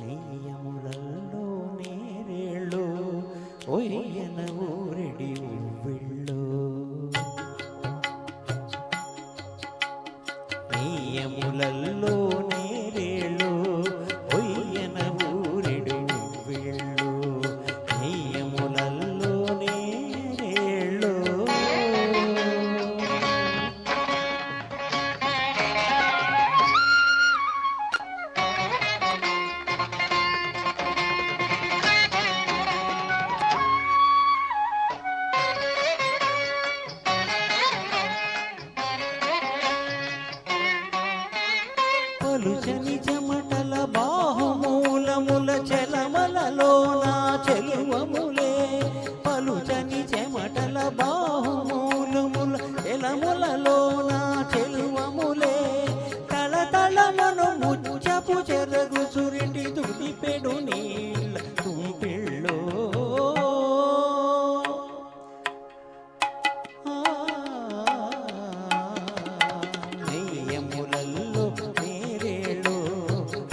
నెయ్యములల్లో నేరేళ్ళు ఒయ్యన ఊరెడి ఉవ్విళ్ళు నెయ్యములల్లో నేరేళ్ళు ఒయ్యన ఊరెడి ఉవ్విళ్ళు నెయ్యములల్లో నేరేళ్ళు పలుచని చెమటల బాహుమూలముల చెలమలలోన చెలువములే పలుచని చెమటల బాహుమూలముల చెలములలోన చెలువములే తళతళమను ముచ్చపు చెరగు సురిటి తుడిపెడు నీళ్ళ తుంపిళ్ళో నెయ్యములల్లో నేరేళ్ళు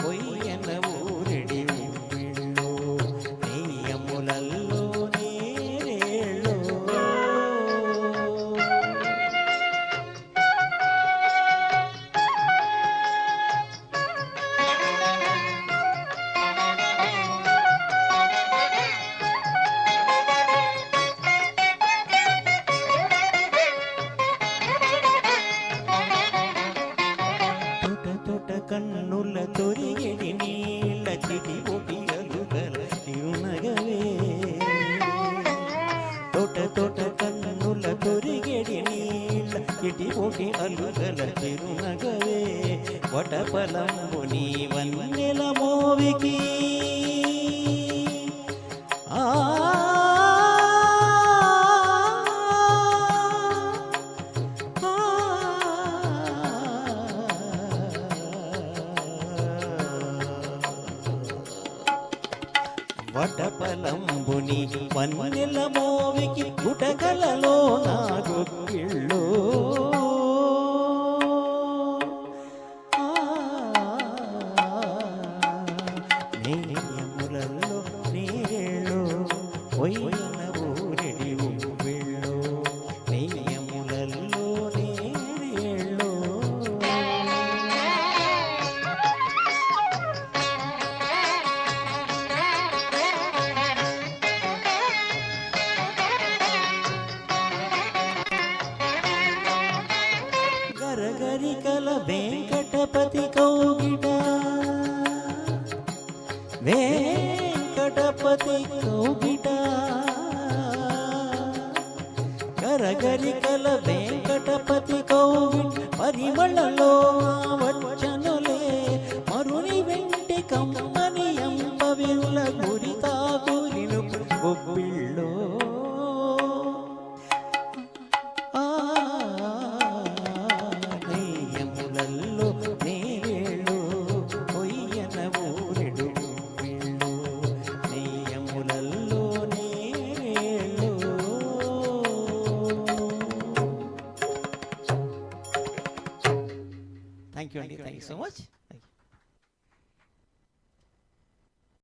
ఒయ్యన ఊరెడి ఉవ్విళ్ళు నెయ్యములల్లో నేరేళ్ళు తొట కన్నుల తొరిగిడి నీళ్ళ చిటి పొటిగలుగల తిరునగవే తొట కన్నుల తొరిగిడి నీళ్ళ చిటి పొటి అలుగల తిరునగవే వటపలంబుని వన్నెల మోవికి వటపలంబుని వన్నెల మోవికి గుటకలలో నాగొక్కిళ్ళు నెయ్యములల్లో నేరేళ్ళు ఒయ్యన ఊరెడి ఉవ్విళ్ళు నెయ్యములల్లో నేరేళ్ళు గరగరికల వెంకటపతి కౌగిట వెంకటపతి కౌగిట గరగరికల వెంకటపతి కౌగిట పరిమళలో వచ్చనులే మరుని వెంటి కమ్మని ఎంపవిరుల గురితా గురిను గొప్పిళ్ళో నెయ్యములల్లో నేరేళ్ళు ఒయ్యన ఊరెడు ఉవ్విళ్ళు నెయ్యములల్లో నేరేళ్ళు థ్యాంక్ యూ అండి థ్యాంక్ యూ సో మచ్.